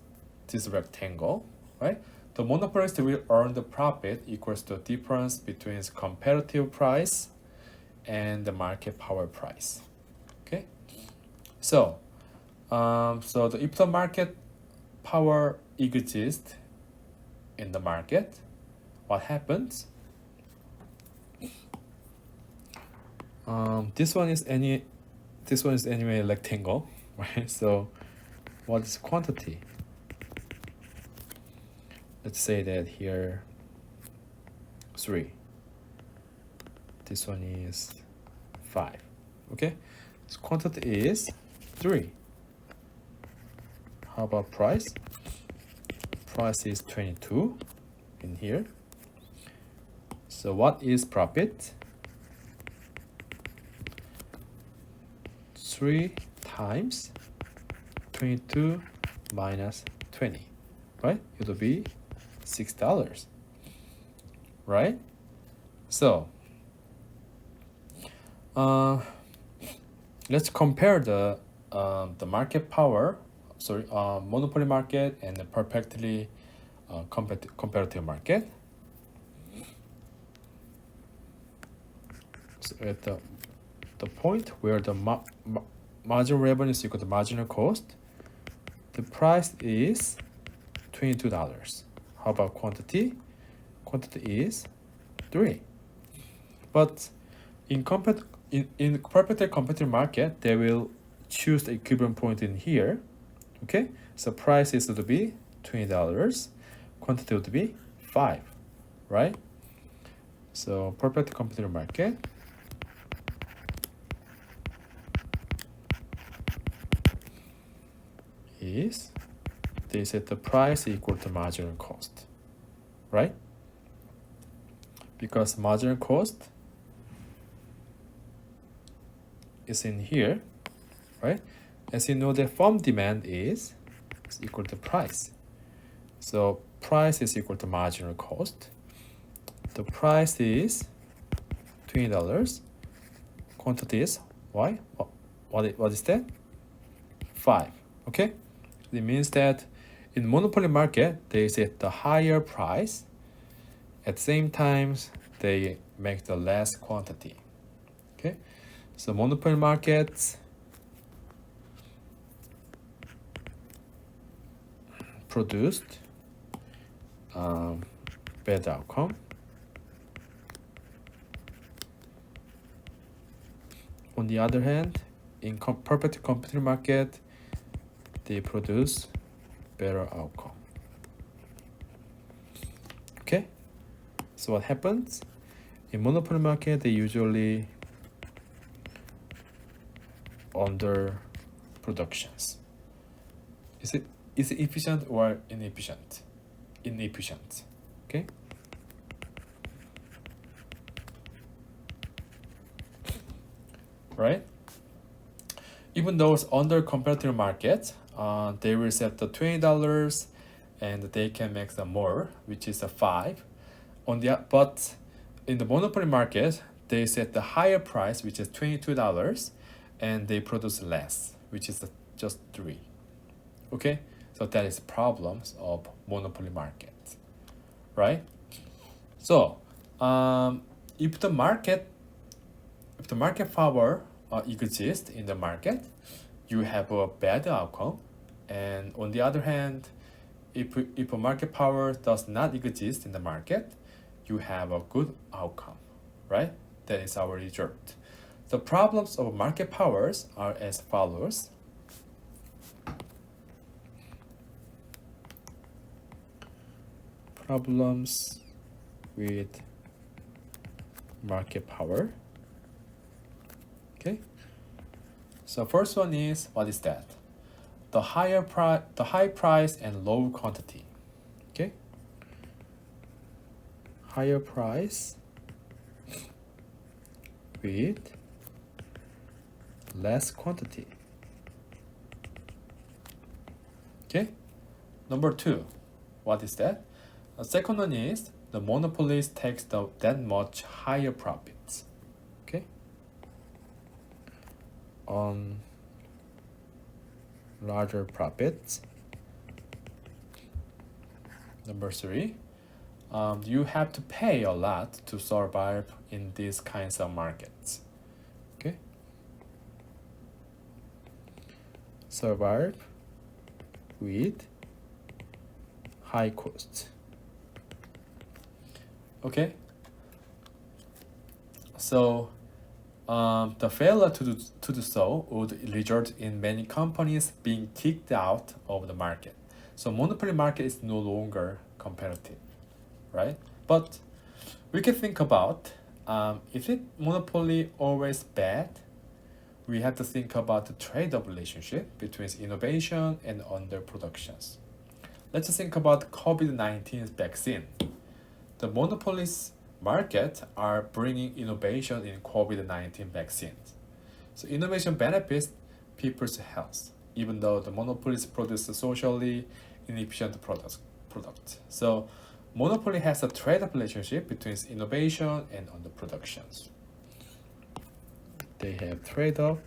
This rectangle, right? The monopolist will earn the profit equals to the difference between its comparative price and the market power price. Okay, so if the market power exists in the market, what happens? This one is anyway rectangle, right? So what is quantity? Let's say that here 3. This one is 5. Okay, so quantity is 3. How about price? Price is 22 in here. So what is profit? 3 times 22 minus 20, right? It will be $6, right? So let's compare the market power, monopoly market and the perfectly comparative market. So at the point where the marginal revenue is equal to marginal cost, the price is $22. How about quantity? Quantity is 3. But in perfectly competitive market, they will choose the equivalent point in here. Okay, so price is to be $20, quantity would be 5, right? So perfectly competitive market is, they set the price equal to marginal cost, right? Because marginal cost is in here, right? As you know, the firm demand is equal to price. So price is equal to marginal cost. The price is $20. Quantity is why? What is that? 5. Okay? It means that in monopoly market, they set the higher price. At the same time, they make the less quantity. Okay? So monopoly markets produced bad outcome. On the other hand, in perfect competitive market, they produce better outcome. Okay? So what happens? In monopoly market, they usually under productions. Is it efficient or inefficient? Inefficient. Okay? Right? Even though it's under competitive market, they will set the $20 and they can make the more, which is a 5. But in the monopoly market, they set the higher price, which is $22, and they produce less, which is just 3. Okay, so that is problems of monopoly market, right? So if the market power exists in the market, you have a bad outcome, and on the other hand, if a market power does not exist in the market, you have a good outcome, right? That is our result. The problems of market powers are as follows. Problems with market power. Okay. So first one is, what is that? The high price and low quantity. Okay. Higher price with less quantity. Okay. Number 2, what is that? The second one is the monopolist takes that much higher profits. Okay. On larger profits. Number 3, you have to pay a lot to survive in these kinds of markets. Okay. Survive with high costs. Okay. So the failure to do so would result in many companies being kicked out of the market. So monopoly market is no longer competitive, right? But we can think about, is it monopoly always bad? We have to think about the trade-off relationship between innovation and underproductions. Let's think about COVID-19 vaccine. The monopolist market are bringing innovation in COVID-19 vaccines. So innovation benefits people's health, even though the monopolists produce socially inefficient products. So monopoly has a trade-off relationship between innovation and underproductions. They have trade-off,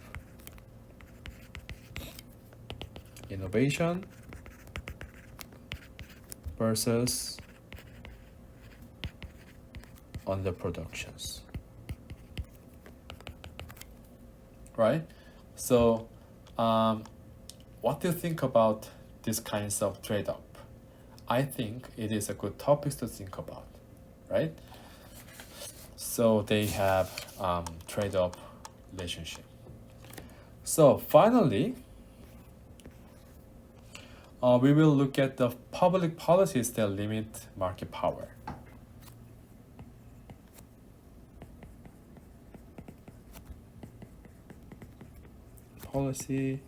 innovation versus underproductions. Right? So what do you think about these kinds of trade-off? I think it is a good topic to think about, right? So they have trade-off relationship. So finally, we will look at the public policies that limit market power. Policy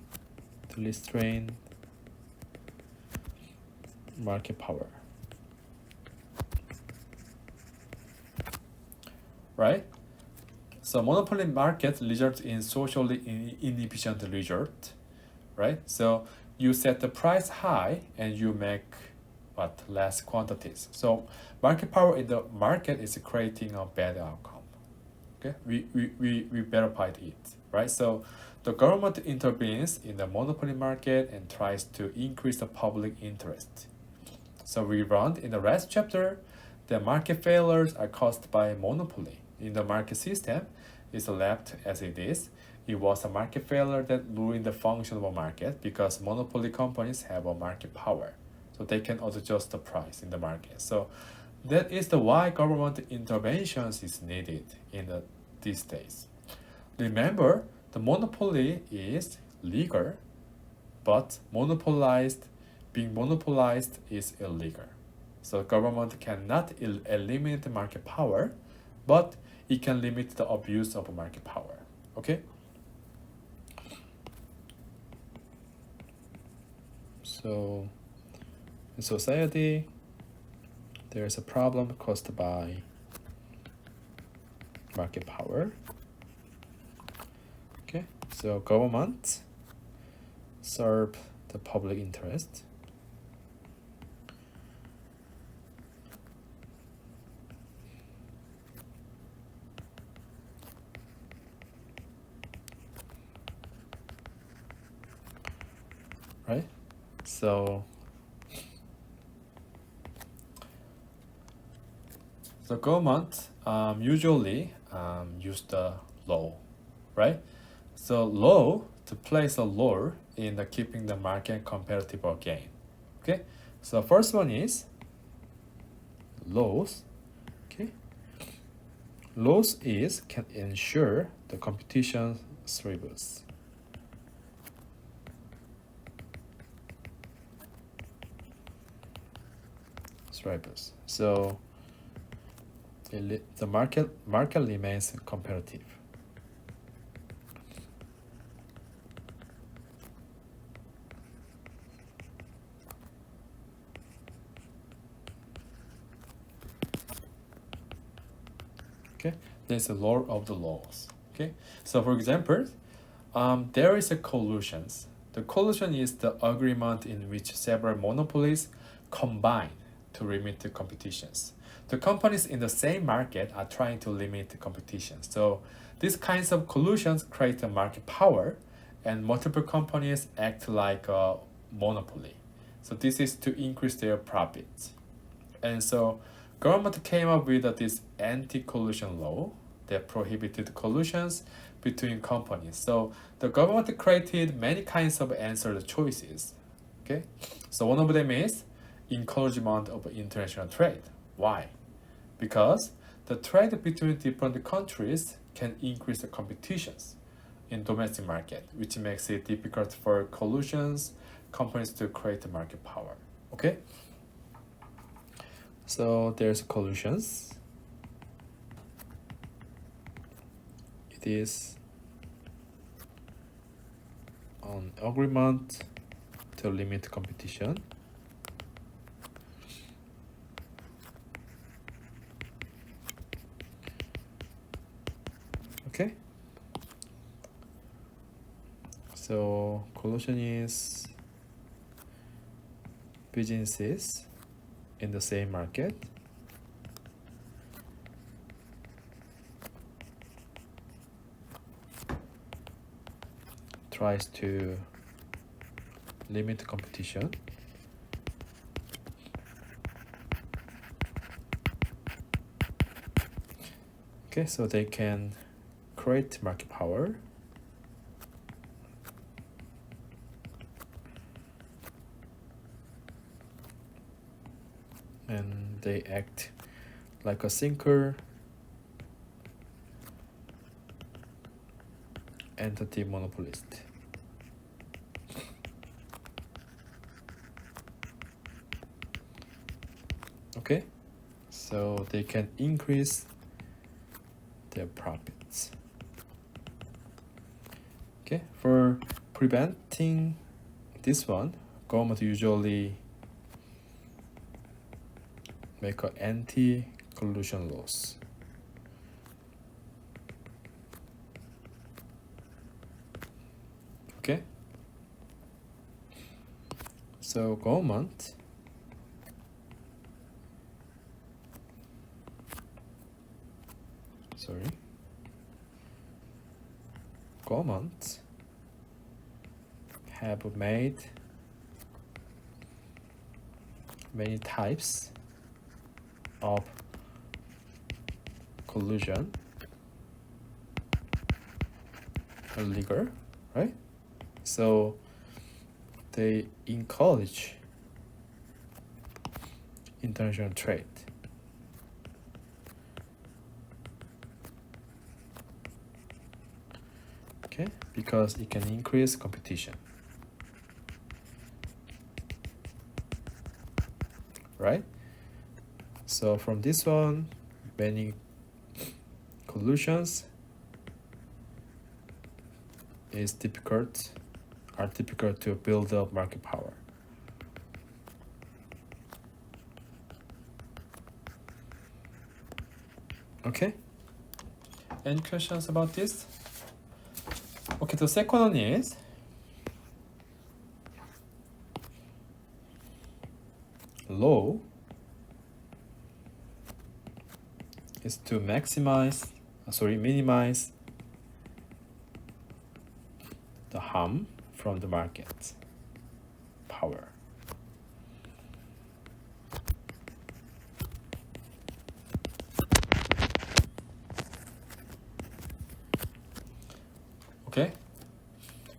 to restrain market power. Right? So monopoly market results in socially inefficient result, right? So you set the price high and you make what, less quantities. So market power in the market is creating a bad outcome. Okay, we verified it, right? So the government intervenes in the monopoly market and tries to increase the public interest. So we learned in the last chapter that market failures are caused by monopoly. In the market system, it's left as it is. It was a market failure that ruined the function of a market because monopoly companies have a market power. So they can adjust the price in the market. So that is the why government interventions is needed in these days. Remember, the monopoly is legal, but being monopolized is illegal. So government cannot eliminate market power, but it can limit the abuse of market power. Okay? So in society, there is a problem caused by market power. Okay, so government serve the public interest. Right? So the government usually use the law, right? So law to place a law in the keeping the market competitive again. Okay, so first one is laws. Okay, laws is can ensure the competition thrives. So the market remains competitive. Okay, there's a law of the laws. Okay, so for example, there is a collusions. The collusion is the agreement in which several monopolies combine to limit the competitions. The companies in the same market are trying to limit the competition. So these kinds of collusions create a market power, and multiple companies act like a monopoly. So this is to increase their profits. And so government came up with this anti-collusion law that prohibited collusions between companies. So the government created many kinds of answered choices. Okay, so one of them is encouragement of international trade. Why? Because the trade between different countries can increase the competitions in domestic market, which makes it difficult for collusions companies to create market power. Okay, so there's collusions. It is an agreement to limit competition. Okay, so collusion is businesses in the same market tries to limit competition. Okay, so they can create market power and they act like a sinker entity monopolist. Okay, so they can increase their profits. Okay, for preventing this one, government usually make an anti-collusion laws. Okay, So government have made many types of collusion illegal, right? So they encourage international trade. Okay, because it can increase competition, right? So from this one, many collusions are typical to build up market power. Okay, any questions about this? Okay, the second one is law is to minimize the harm from the market power. Okay,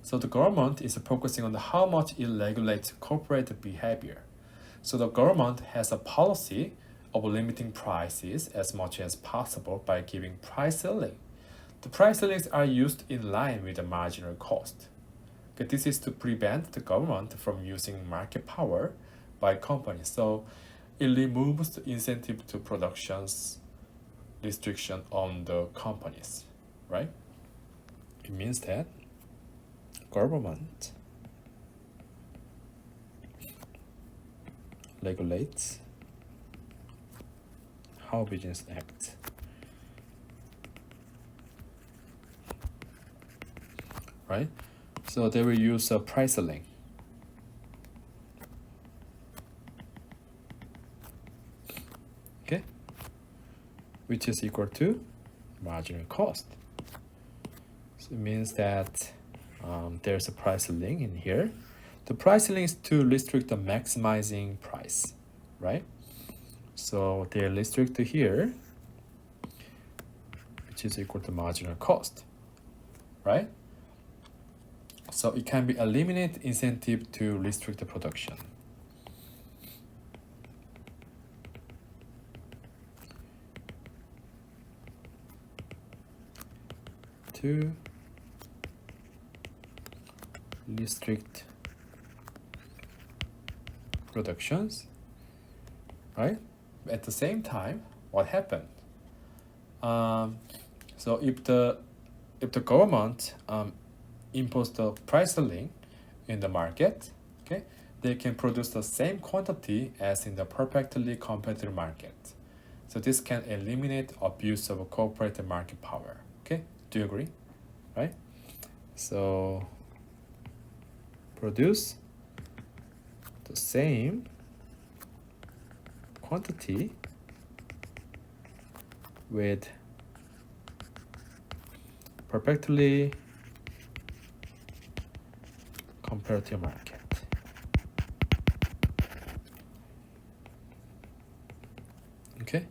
so the government is focusing on how much it regulates corporate behavior. So the government has a policy of limiting prices as much as possible by giving price ceiling. The price ceilings are used in line with the marginal cost. Okay, this is to prevent the government from using market power by companies. So it removes the incentive to production's restriction on the companies, right? It means that government regulates how business act. Right? So they will use a price ceiling. Okay? Which is equal to marginal cost. So it means that there's a price ceiling in here. The price ceiling is to restrict the maximizing price, right? So they restrict to here, which is equal to marginal cost, right? So it can be eliminate incentive to restrict the production. To restrict productions, right? At the same time, what happened? So if the government impose the price ceiling in the market, okay, they can produce the same quantity as in the perfectly competitive market. So this can eliminate abuse of corporate market power. Okay, do you agree? Right? So produce the same quantity with perfectly comparative market. Okay,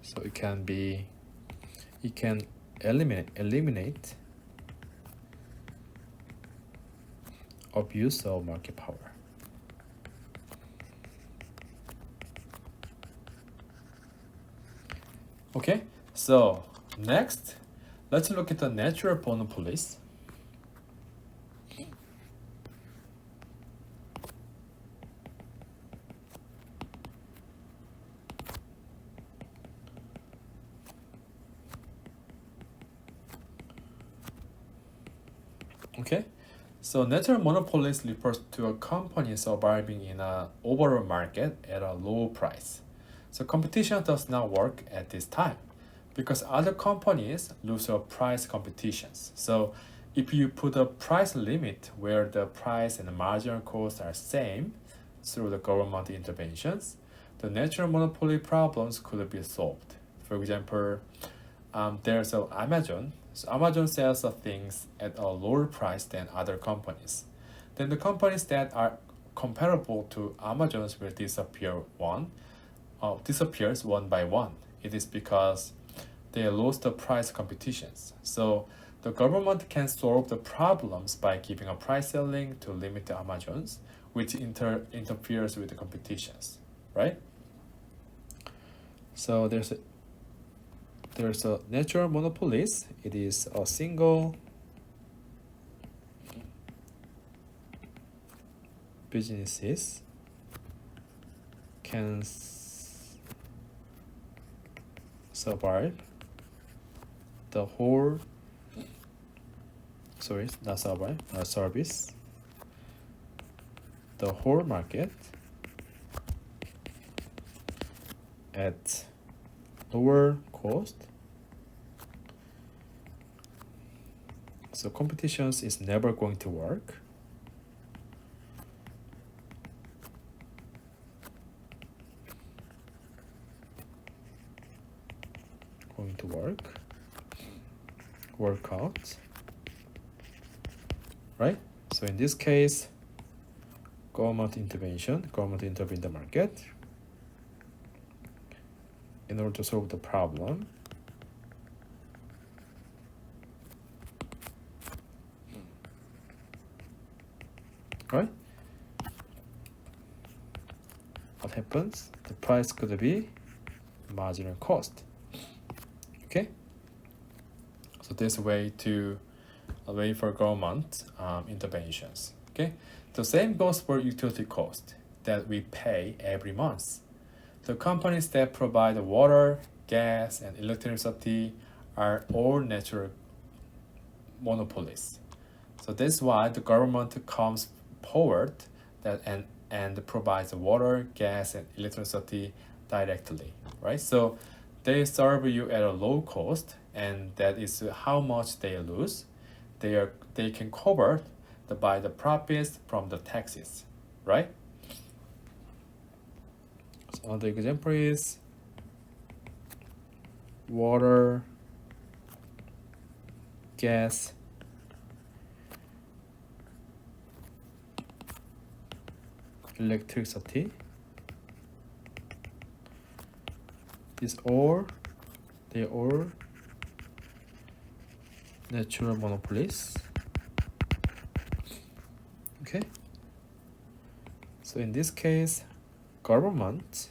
so it can eliminate abuse of market power. Okay, so next, let's look at the natural monopolies. Okay, so natural monopolies refers to a company surviving in an overall market at a low price. So competition does not work at this time because other companies lose their price competitions. So if you put a price limit where the price and the marginal costs are same, through the government interventions, the natural monopoly problems could be solved. For example, there's Amazon. So Amazon sells things at a lower price than other companies. Then the companies that are comparable to Amazon's will disappears one by one. It is because they lost the price competitions. So the government can solve the problems by giving a price ceiling to limit the Amazons, which interferes with the competitions, right? So there's a natural monopolies. It is a single businesses can survive the whole service the whole market at lower cost. So competitions is never going to work. Work out, right? So in this case, government intervene the market in order to solve the problem. Right? What happens? The price could be marginal cost. Okay? So there's a way for government interventions. Okay? The same goes for utility cost that we pay every month. The companies that provide water, gas, and electricity are all natural monopolies. So that's why the government comes forward and provides water, gas, and electricity directly, right? So they serve you at a low cost, and that is how much they lose. They can cover by the profits from the taxes, right? So another example is water, gas, electricity. They all natural monopolies. Okay. So in this case, government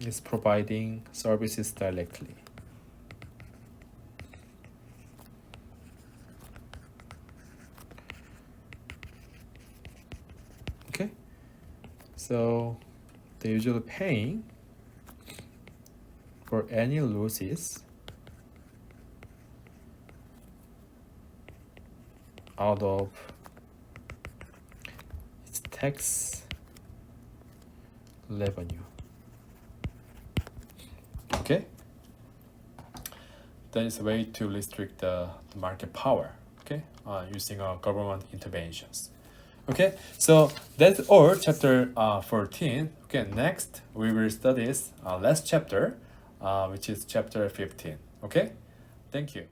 is providing services directly. Okay. So they're usually paying for any losses out of its tax revenue. Okay, that is a way to restrict the market power. Okay, using government interventions. Okay, so that's all chapter 14. Okay, next we will study last chapter, which is chapter 15. Okay, thank you.